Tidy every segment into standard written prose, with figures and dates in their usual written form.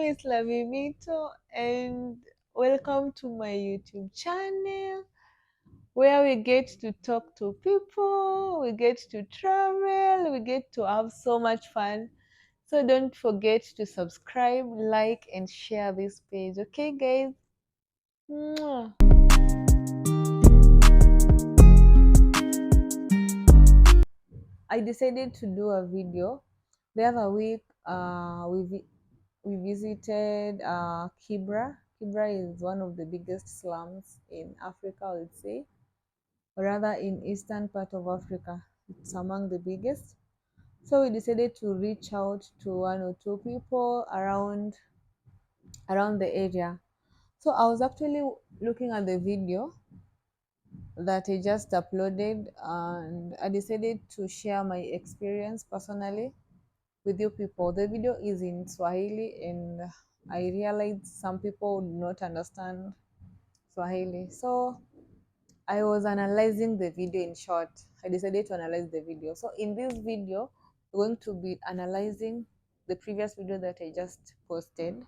is Lavimito, and welcome to my YouTube channel where we get to talk to people, we get to travel, we get to have so much fun. So don't forget to subscribe, like, and share this page. Okay, guys? Mwah. I decided to do a video. The other week, we visited Kibera. Kibera is one of the biggest slums in Africa, I would say, or rather in eastern part of Africa. It's among the biggest. So we decided to reach out to one or two people around the area. So I was actually looking at the video that I just uploaded, and I decided to share my experience personally with you people. The video is in Swahili, and I realized some people do not understand Swahili. So I was analyzing the video in short. I decided to analyze the video. So in this video, we're going to be analyzing the previous video that I just posted.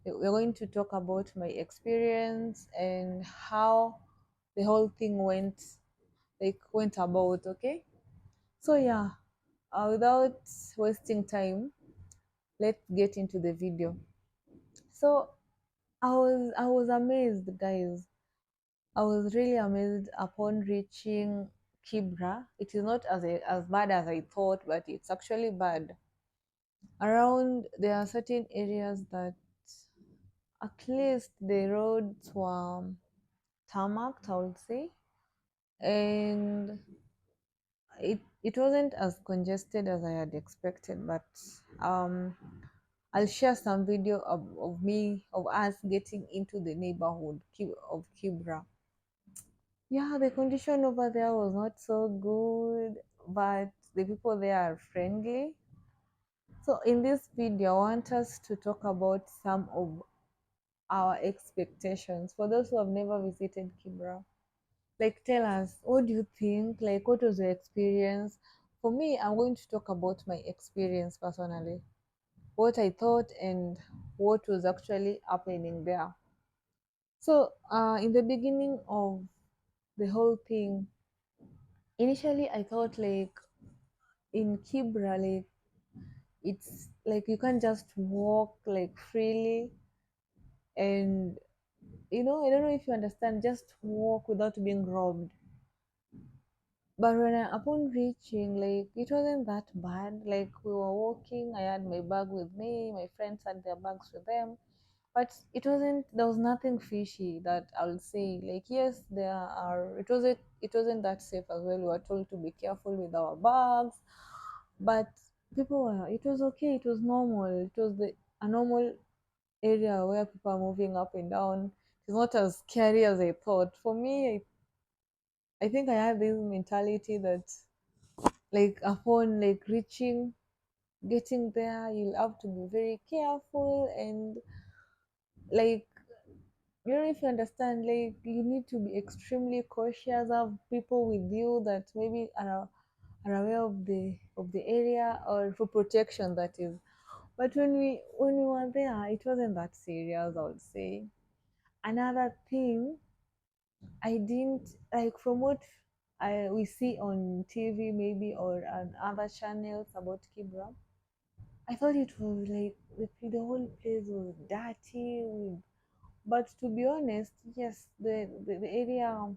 We're going to talk about my experience and how the whole thing went about, okay? So yeah, without wasting time, let's get into the video. So I was amazed, guys. I was really amazed upon reaching Kibra. It is not as bad as I thought, but it's actually bad. Around there are certain areas that at least the roads were tarmacked, I would say, and it wasn't as congested as I had expected. But um, I'll share some video of us getting into the neighborhood of Kibra. Yeah, the condition over there was not so good, but the people there are friendly. So in this video, I want us to talk about some of our expectations for those who have never visited Kibra. Like, tell us, what do you think? Like, what was your experience? For me, I'm going to talk about my experience personally, what I thought and what was actually happening there. So, in the beginning of the whole thing, initially I thought like in Kibra, like it's like you can't just walk like freely, and I don't know if you understand, just walk without being robbed. But upon reaching, like it wasn't that bad. Like we were walking, I had my bag with me, my friends had their bags with them, but there was nothing fishy that I'll say. Like yes, it wasn't that safe as well. We were told to be careful with our bags, but it was okay, it was normal, it was a normal area where people are moving up and down. It's not as scary as I thought. For me, I think I had this mentality that like upon like getting there, you'll have to be very careful, and like if you understand, like you need to be extremely cautious, have people with you that maybe are aware of the area, or for protection, that is. But when we were there, it wasn't that serious, I would say. Another thing, I didn't like from what we see on TV maybe or on other channels about Kibra. I thought it was like the whole place was dirty. But to be honest, yes, the area,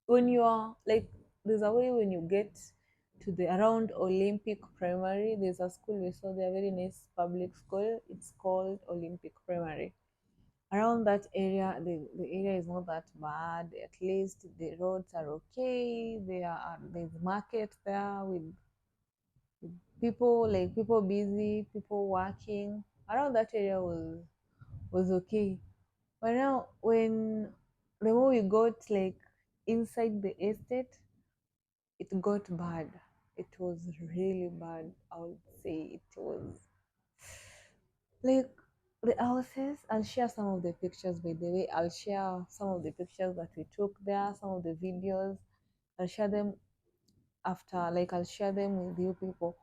when you are like, there's a way when you get to the around Olympic Primary, there's a school we saw there, very nice public school. It's called Olympic Primary. Around that area, the area is not that bad. At least the roads are okay. There's market there with people busy, people working. Around that area was okay. But now when the more we got like inside the estate, it got bad. It was really bad. I would say it was like the houses. I'll share some of the pictures, by the way. I'll share some of the pictures that we took there, some of the videos. I'll share them after, like I'll share them with you people.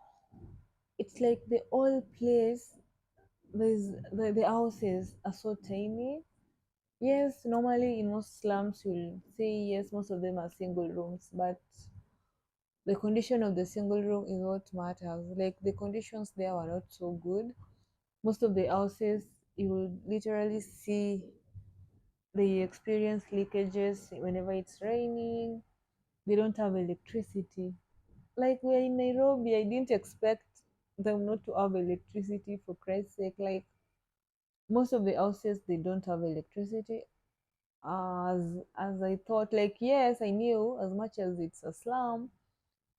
It's like the whole place, the houses are so tiny. Yes, normally in most slums you'll say yes, most of them are single rooms, but the condition of the single room is what matters. Like the conditions there were not so good. Most of the houses you will literally see they experience leakages whenever it's raining. They don't have electricity. Like we're in Nairobi, I didn't expect them not to have electricity for Christ's sake. Like most of the houses they don't have electricity. As I thought, like yes, I knew as much as it's a slum,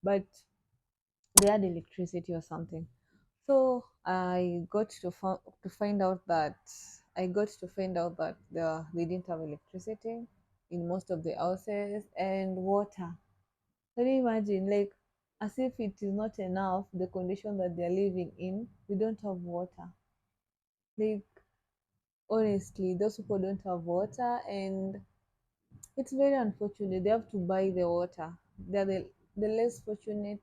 but they had electricity or something. So to find out that I got to find out that they didn't have electricity in most of the houses and water. Can you imagine? Like as if it is not enough the condition that they're living in, they don't have water. Like honestly, those people don't have water and it's very unfortunate. They have to buy the water. They're the less fortunate.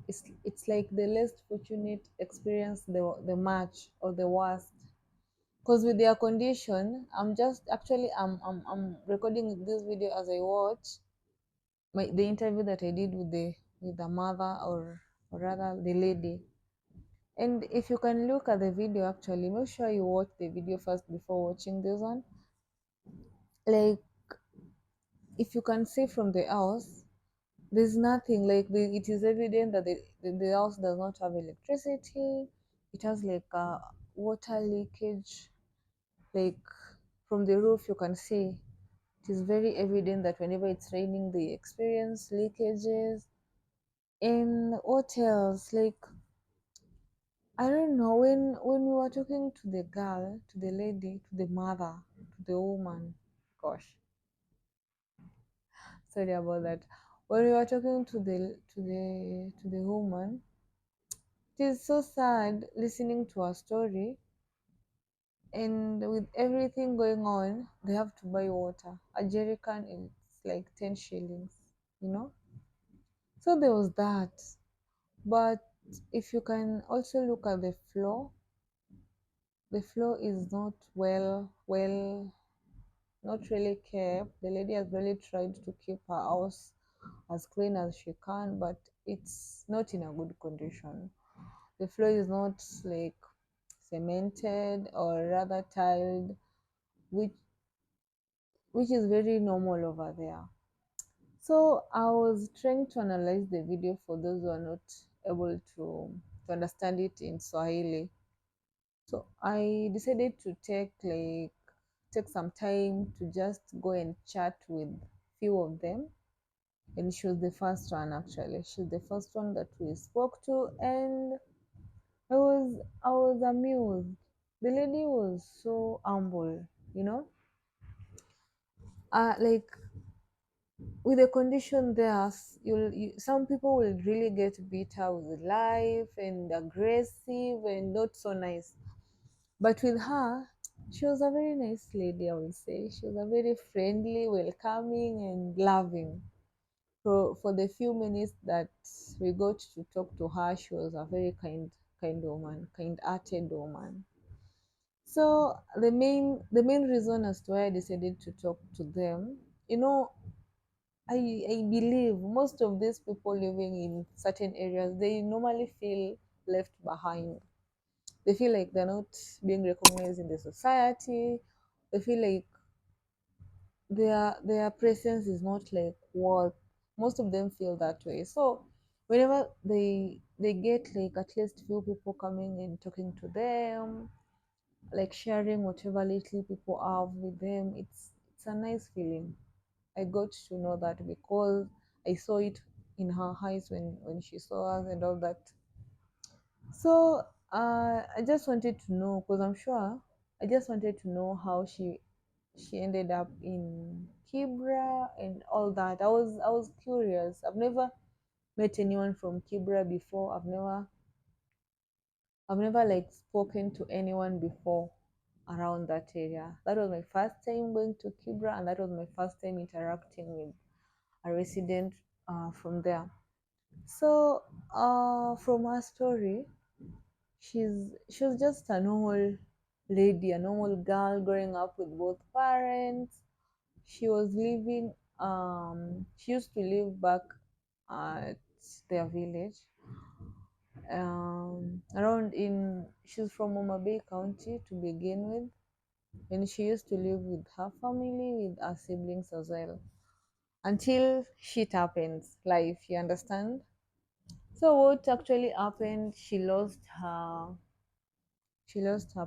It's like the less fortunate experience the much or the worst. Because with their condition, I'm just actually I'm recording this video as I watch the interview that I did with the mother or rather the lady. And if you can look at the video, actually, make sure you watch the video first before watching this one. Like if you can see from the house, there's nothing like it is evident that the house does not have electricity. It has like a water leakage. Like from the roof, you can see it is very evident that whenever it's raining, they experience leakages. In hotels, like I don't know when we were talking to the girl, to the lady, to the mother, to the woman. Gosh, sorry about that. When we were talking to the woman, it is so sad listening to her story. And with everything going on, they have to buy water. A jerrycan is like 10 shillings, you know? So there was that. But if you can also look at the floor is not not really kept. The lady has really tried to keep her house as clean as she can, but it's not in a good condition. The floor is not like cemented or rather tiled, which which is very normal over there. So I was trying to analyze the video for those who are not able to understand it in Swahili. So I decided to take some time to just go and chat with few of them. And she was the first one actually. She's the first one that we spoke to, and I was amused. The lady was so humble, you know. Like with the condition there, some people will really get bitter with life and aggressive and not so nice. But with her, she was a very nice lady, I would say. She was a very friendly, welcoming, and loving. For the few minutes that we got to talk to her, she was a very kind woman, kind-hearted woman. So the main reason as to why I decided to talk to them, you know, I believe most of these people living in certain areas, they normally feel left behind. They feel like they're not being recognized in the society. They feel like their presence is not like what most of them feel that way. So whenever they get like at least few people coming and talking to them, like sharing whatever little people have with them, it's a nice feeling. I got to know that because I saw it in her eyes when she saw us and all that. So I just wanted to know because I'm sure I just wanted to know how she ended up in Kibera and all that. I was curious. I've never met anyone from Kibera before. I've never like spoken to anyone before around that area. That was my first time going to Kibera, and that was my first time interacting with a resident from there. So from her story, She was just a normal lady, a normal girl growing up with both parents. She was living she used to live back at their village. Around in She's from Moma Bay County to begin with. And she used to live with her family, with her siblings as well. Until shit happens, life, you understand? So what actually happened, she lost her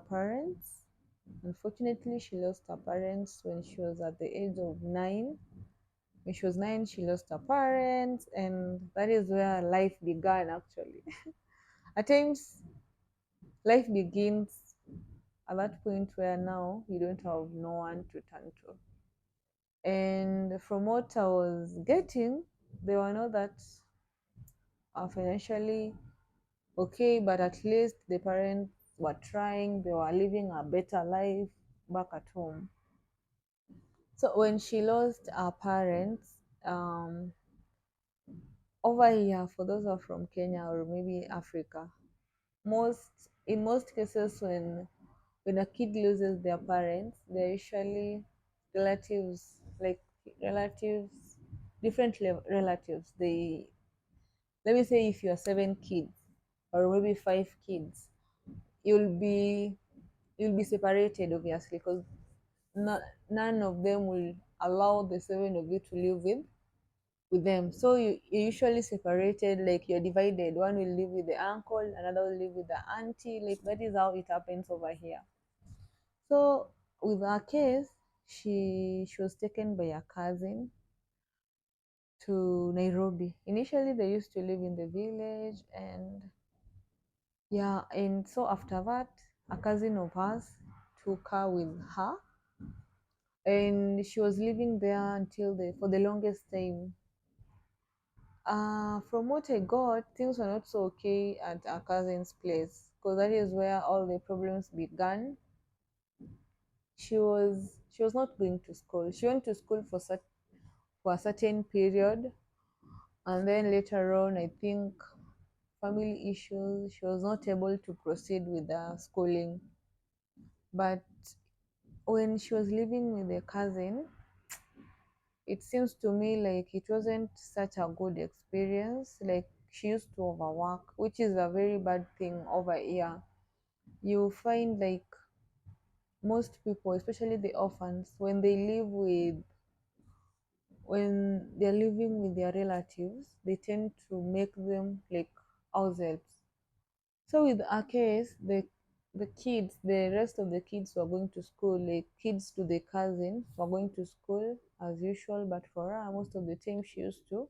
parents. Unfortunately, she lost her parents when she was at the age of 9. When she was 9, she lost her parents, and that is where life began actually. At times, life begins at that point where now you don't have no one to turn to. And from what I was getting, they were not that financially okay, but at least the parents were trying, they were living a better life back at home. So when she lost her parents, over here, for those who are from Kenya or maybe Africa, in most cases when a kid loses their parents, they're usually relatives, like relatives, relatives. They Let me say if you're 7 kids or maybe 5 kids, you'll be you'll be separated obviously because none of them will allow the 7 of you to live with them. So you're usually separated, like you're divided. One will live with the uncle, another will live with the auntie. Like that is how it happens over here. So with her case, she was taken by a cousin to Nairobi. Initially, they used to live in the village, and yeah, and so after that, a cousin of hers took her with her, and she was living there until the for the longest time. From what I got, things were not so okay at our cousin's place because that is where all the problems began. She was not going to school. She went to school for a certain period, and then later on, I think family issues, she was not able to proceed with the schooling. But when she was living with a cousin, it seems to me like it wasn't such a good experience. Like she used to overwork, which is a very bad thing over here. You find like most people, especially the orphans, when they're living with their relatives, they tend to make them like house helps. So with our case, the rest of the kids were going to school, like kids to the cousin were going to school as usual. But for her, most of the time she used to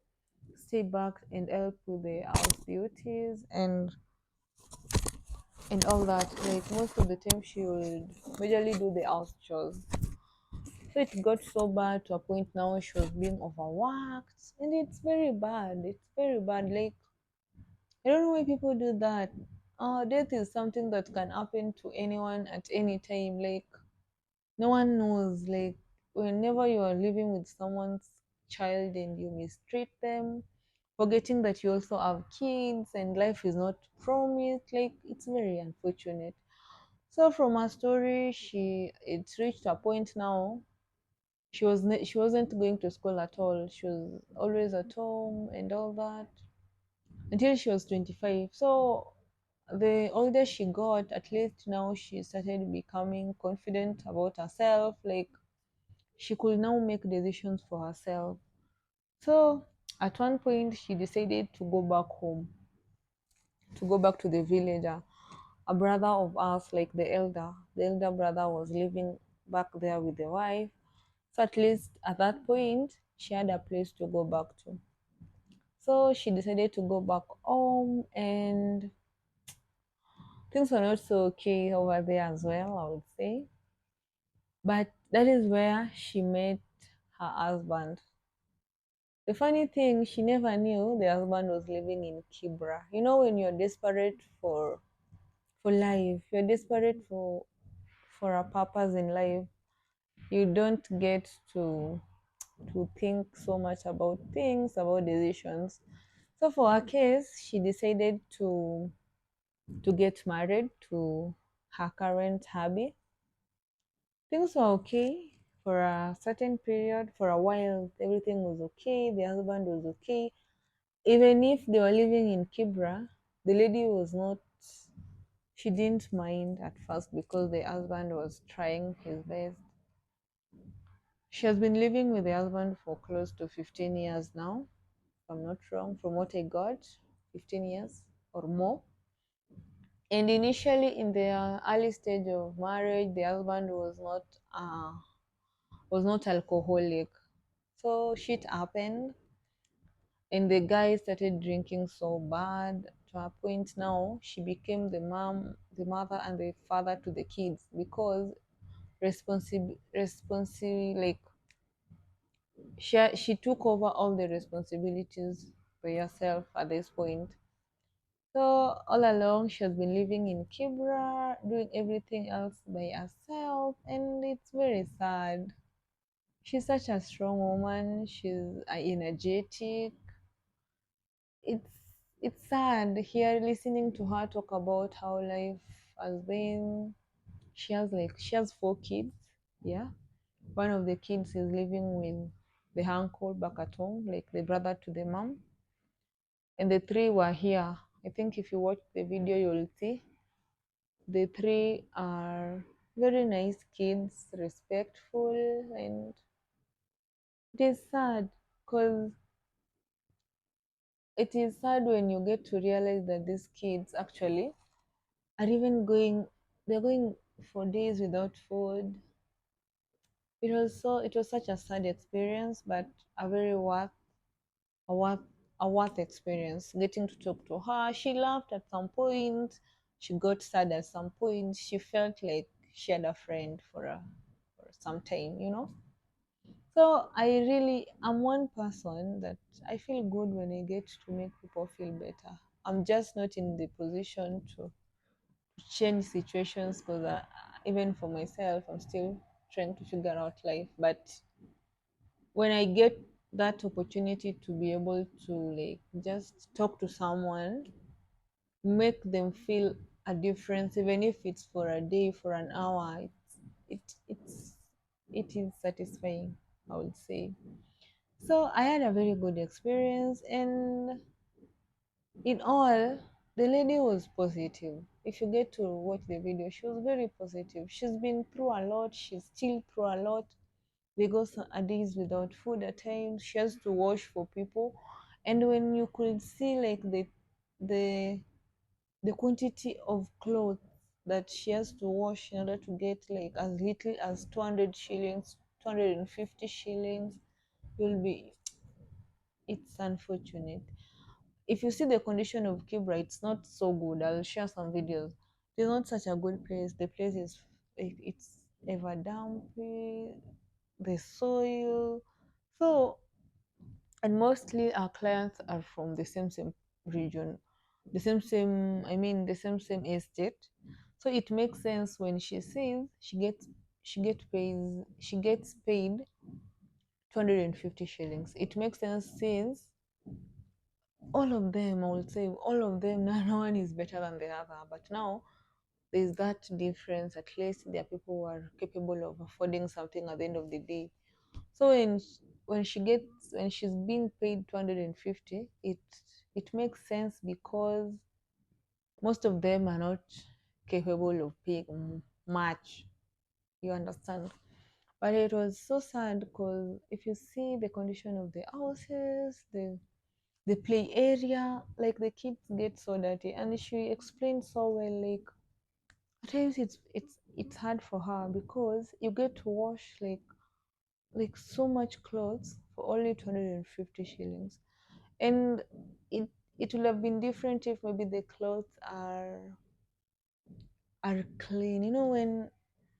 stay back and help with the house duties and all that. Like most of the time she would majorly do the house chores. So it got so bad to a point now she was being overworked, and it's very bad. It's very bad. Like I don't know why people do that. Death is something that can happen to anyone at any time. Like no one knows. Like whenever you are living with someone's child and you mistreat them, forgetting that you also have kids and life is not promised. Like it's very unfortunate. So from her story, it's reached a point now. She wasn't going to school at all. She was always at home and all that until she was 25. So the older she got, at least now she started becoming confident about herself. Like she could now make decisions for herself. So at one point, she decided to go back home, to go back to the village. A brother of ours, like the elder brother, was living back there with the wife. So at least at that point, she had a place to go back to. So she decided to go back home, and things were not so okay over there as well, I would say. But that is where she met her husband. The funny thing, she never knew the husband was living in Kibera. You know, when you're desperate for life, you're desperate for a purpose in life, you don't get to think so much about things, about decisions. So for her case, she decided to get married to her current hubby. Things were okay for a certain period. For a while, everything was okay. The husband was okay. Even if they were living in Kibra, the lady was not, she didn't mind at first because the husband was trying his best. She has been living with the husband for close to 15 years now, if I'm not wrong, from what I got, 15 years or more. And initially, in the early stage of marriage, the husband was not alcoholic. So shit happened, and the guy started drinking so bad to a point now she became the mom, the mother, and the father to the kids because responsible like she took over all the responsibilities by herself at this point. So all along she has been living in Kibra, doing everything else by herself, and it's very sad. She's such a strong woman. She's energetic. It's sad here listening to her talk about how life has been. She has 4 kids. Yeah, one of the kids is living with the uncle back at home, like the brother to the mom, and the three were here. I think if you watch the video, you'll see the three are very nice kids, respectful, and it is sad because it is sad when you get to realize that these kids actually are even going, they're going for days without food. It was such a sad experience, but a very a worth worth experience. Getting to talk to her, she laughed at some point, she got sad at some point, she felt like she had a friend for some time. So I really am one person that I feel good when I get to make people feel better. I'm just not in the position to change situations because even for myself, I'm still trying to figure out life. But when I get that opportunity to be able to like just talk to someone, make them feel a difference, even if it's for a day, for an hour, it it's it is satisfying, I would say. So I had a very good experience, and in all, the lady was positive. If you get to watch the video, she was very positive. She's been through a lot, she's still through a lot. They go some a days without food at times. She has to wash for people. And when you could see like the the quantity of clothes that she has to wash in order to get like as little as 200 shillings, 250 shillings, you'll be, it's unfortunate. If you see the condition of Kibra, it's not so good. I'll share some videos. It's not such a good place. The place is it's ever dumpy, the soil. So, and mostly our clients are from the same region, the same estate. So it makes sense when she says she gets paid 250 shillings. It makes sense since all of them, I would say, all of them, no one is better than the other. But now there's that difference. At least there are people who are capable of affording something at the end of the day. So when she's being paid 250, it makes sense because most of them are not capable of paying much. You understand? But it was so sad because if you see the condition of the houses, the play area, like the kids get so dirty, and she explained so well, like at times it's hard for her because you get to wash like so much clothes for only 250 shillings, and it it would have been different if maybe the clothes are clean, when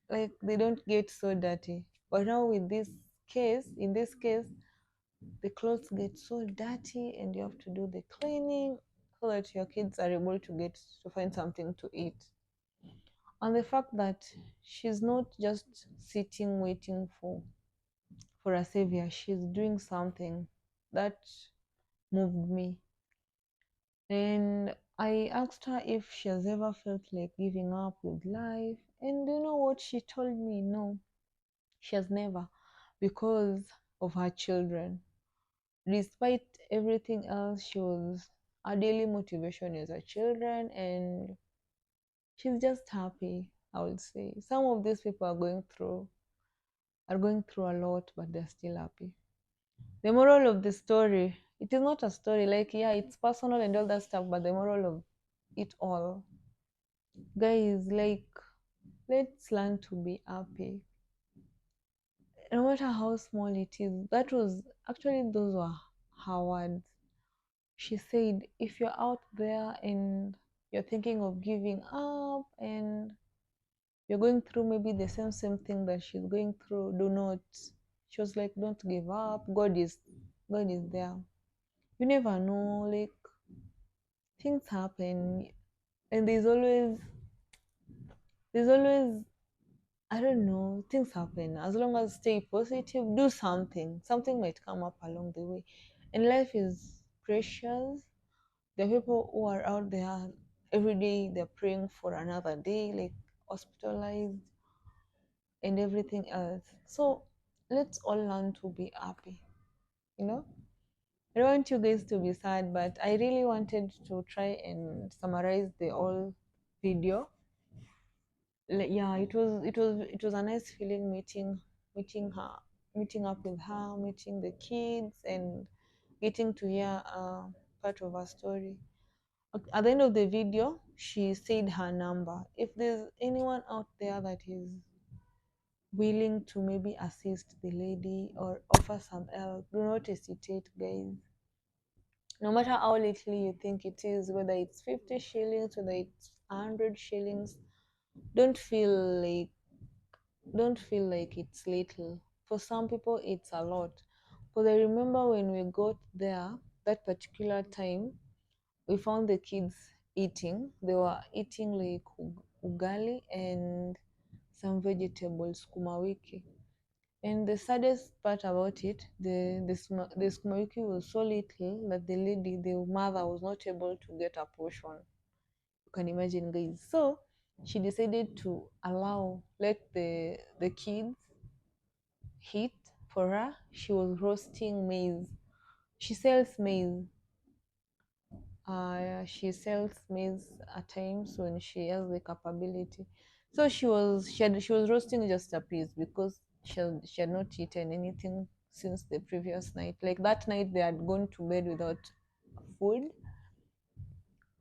like they don't get so dirty. But now with in this case, the clothes get so dirty and you have to do the cleaning so that your kids are able to find something to eat. And the fact that she's not just sitting waiting for a savior, she's doing something that moved me. And I asked her if she has ever felt like giving up with life, and you know what she told me? No, she has never, because of her children. Despite everything else, she was her daily motivation is her children, and she's just happy. I would say some of these people are going through a lot, but they're still happy. The moral of the story, it is not a story, like, yeah, it's personal and all that stuff, but the moral of it all, guys, like, let's learn to be happy, no matter how small it is. That was actually, those were her words. She said, if you're out there and you're thinking of giving up and you're going through maybe the same thing that she's going through, do not. She was like, don't give up. God is there. You never know, like, things happen, and there's always, I don't know, things happen. As long as stay positive, do something might come up along the way. And life is precious. There are people who are out there every day, they're praying for another day, like hospitalized and everything else. So let's all learn to be happy, you know? I don't want you guys to be sad, but I really wanted to try and summarize the whole video. Like, yeah, it was a nice feeling meeting her, meeting up with her, meeting the kids, and getting to hear part of her story. At the end of the video, she said her number. If there's anyone out there that is willing to maybe assist the lady or offer some help, do not hesitate, guys. No matter how little you think it is, whether it's 50 shillings, whether it's 100 shillings, don't feel like don't feel like it's little. For some people, it's a lot. Because I remember when we got there, that particular time, we found the kids eating. They were eating like ugali and some vegetables, sukuma wiki. And the saddest part about it, the sukuma wiki was so little that the mother, was not able to get a portion. You can imagine, guys. So she decided to let the kids eat. For her, she was roasting maize. She sells maize. She sells maize at times when she has the capability. So she was roasting just a piece because she had not eaten anything since the previous night. Like that night, they had gone to bed without food,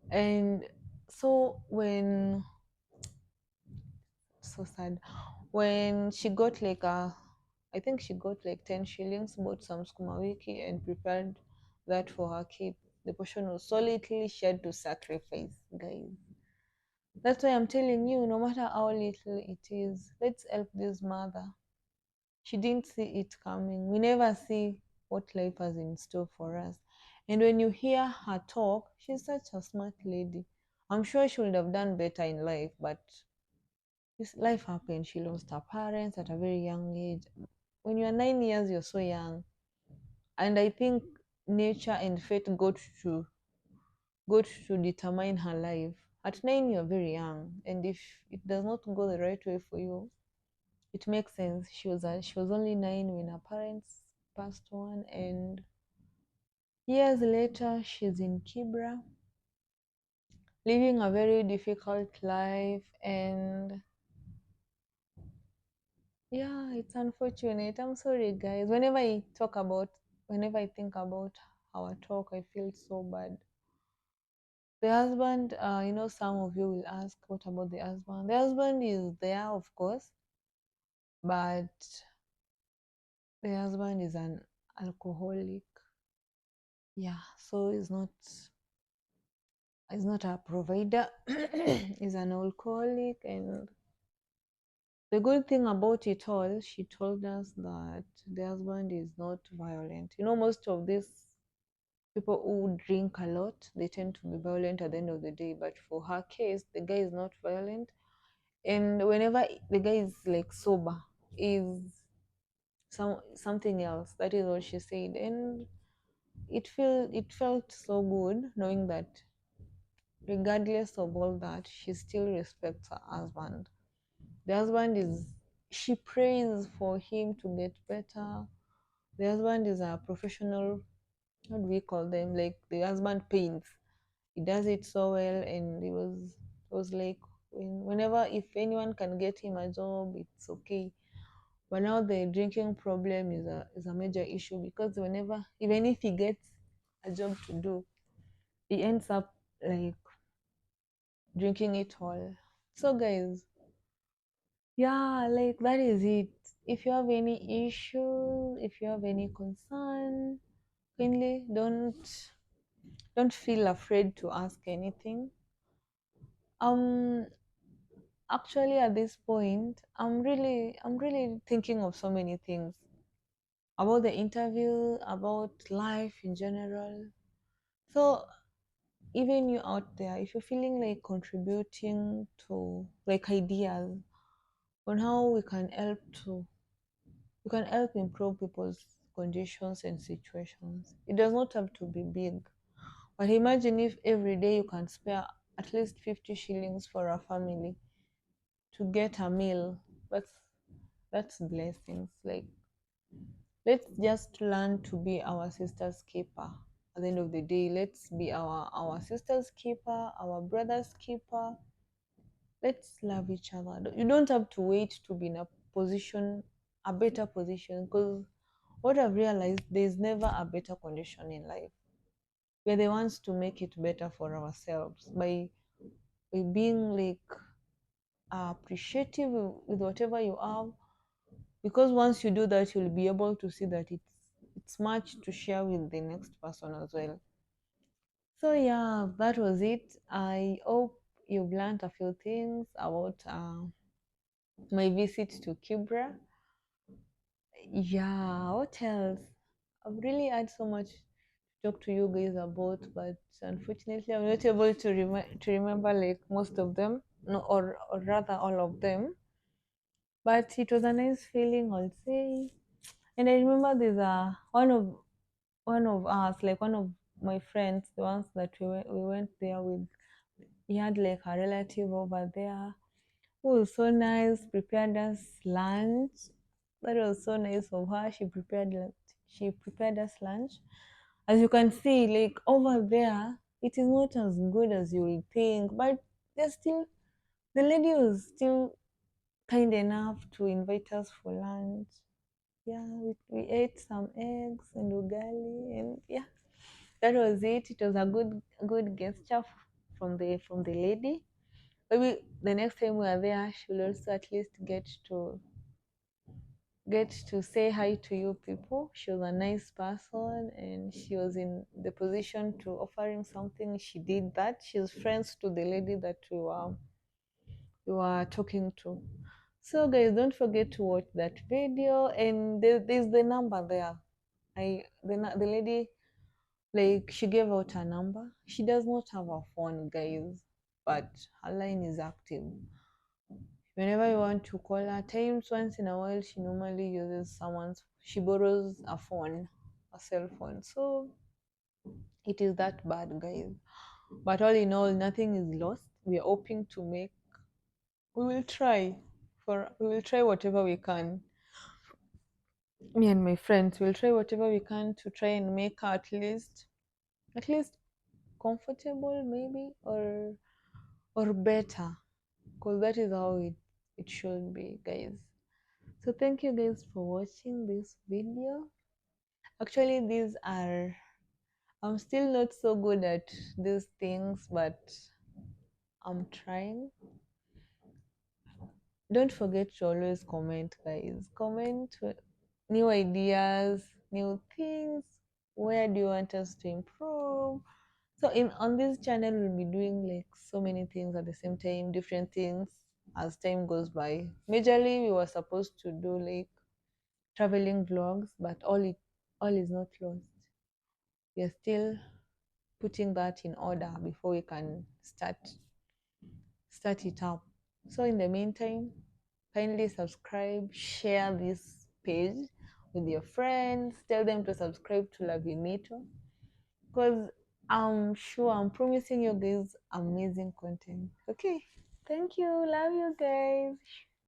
and so when so sad when she got like I think she got like 10 shillings, bought some skuma wiki and prepared that for her kid. The portion was so little she had to sacrifice, guys. That's why I'm telling you, no matter how little it is, let's help this mother. She didn't see it coming. We never see what life has in store for us. And when you hear her talk, she's such a smart lady. I'm sure she would have done better in life, but this life happened. She lost her parents at a very young age. When you're 9 years, you're so young. And I think nature and fate got to determine her life. At 9, you're very young, and if it does not go the right way for you, it makes sense. She was only 9 when her parents passed on, and years later, she's in Kibera, living a very difficult life. And yeah, it's unfortunate. I'm sorry, guys. Whenever I think about our talk, I feel so bad. The husband, some of you will ask, what about the husband? The husband is there, of course, but the husband is an alcoholic. Yeah, so he's not a provider. He's an alcoholic, and the good thing about it all, she told us that the husband is not violent. Most of these people who drink a lot, they tend to be violent at the end of the day. But for her case, the guy is not violent, and whenever the guy is like sober, is something else. That is what she said, and it felt so good knowing that regardless of all that, she still respects her husband. The husband is, she prays for him to get better. The husband is a professional, what do we call them? Like the husband paints. He does it so well, and it was like whenever if anyone can get him a job, it's okay. But now the drinking problem is a major issue because whenever, even if he gets a job to do, he ends up like drinking it all. So guys, yeah, like that is it. If you have any issue, if you have any concern, kindly don't feel afraid to ask anything. Um Actually at this point, I'm really thinking of so many things about the interview, about life in general. So even you out there, if you're feeling like contributing to like ideas on how we can help improve people's conditions and situations. It does not have to be big. But imagine if every day you can spare at least 50 shillings for a family to get a meal. That's blessings. Like, let's just learn to be our sister's keeper. At the end of the day, let's be our sister's keeper, our brother's keeper. Let's love each other. You don't have to wait to be in a position, a better position, because what I've realized, there's never a better condition in life. We're the ones to make it better for ourselves by being like appreciative with whatever you have, because once you do that, you'll be able to see that it's much to share with the next person as well. So yeah, that was it. I hope you've learned a few things about my visit to Kibera. Yeah, what else? I've really had so much to talk to you guys about, but unfortunately, I'm not able to remember like most of them, no, or rather all of them. But it was a nice feeling, I'll say. And I remember there's a one of us, like one of my friends, the ones that we went there with. He had like a relative over there who was so nice, prepared us lunch. That was so nice of her. She prepared us lunch. As you can see, like over there, it is not as good as you will think, but there's still the lady was still kind enough to invite us for lunch. Yeah, we ate some eggs and ugali, and yeah, that was it. It was a good gesture from the lady. Maybe the next time we are there, she'll also at least get to say hi to you people. She was a nice person, and she was in the position to offering something. She did that. She's friends to the lady that we were talking to. So guys, don't forget to watch that video, and there's the number there. The lady, like, she gave out her number. She does not have a phone, guys, but her line is active. Whenever you want to call her, times once in a while, she normally uses she borrows a phone, a cell phone. So it is that bad, guys. But all in all, nothing is lost. We are hoping to make, we will try we will try whatever we can. Me and my friends will try whatever we can to try and make her at least comfortable, maybe, or better, because that is how it should be, guys. So thank you guys for watching this video. Actually, I'm still not so good at these things, but I'm trying. Don't forget to always comment, guys. Comment new ideas, new things. Where do you want us to improve? So in on this channel, we'll be doing like so many things at the same time, different things as time goes by. Majorly, we were supposed to do like traveling vlogs, but all is not lost. We are still putting that in order before we can start it up. So in the meantime, kindly subscribe, share this page with your friends, tell them to subscribe to Lavinito, because I'm sure I'm promising you guys amazing content. Okay. Thank you. Love you guys.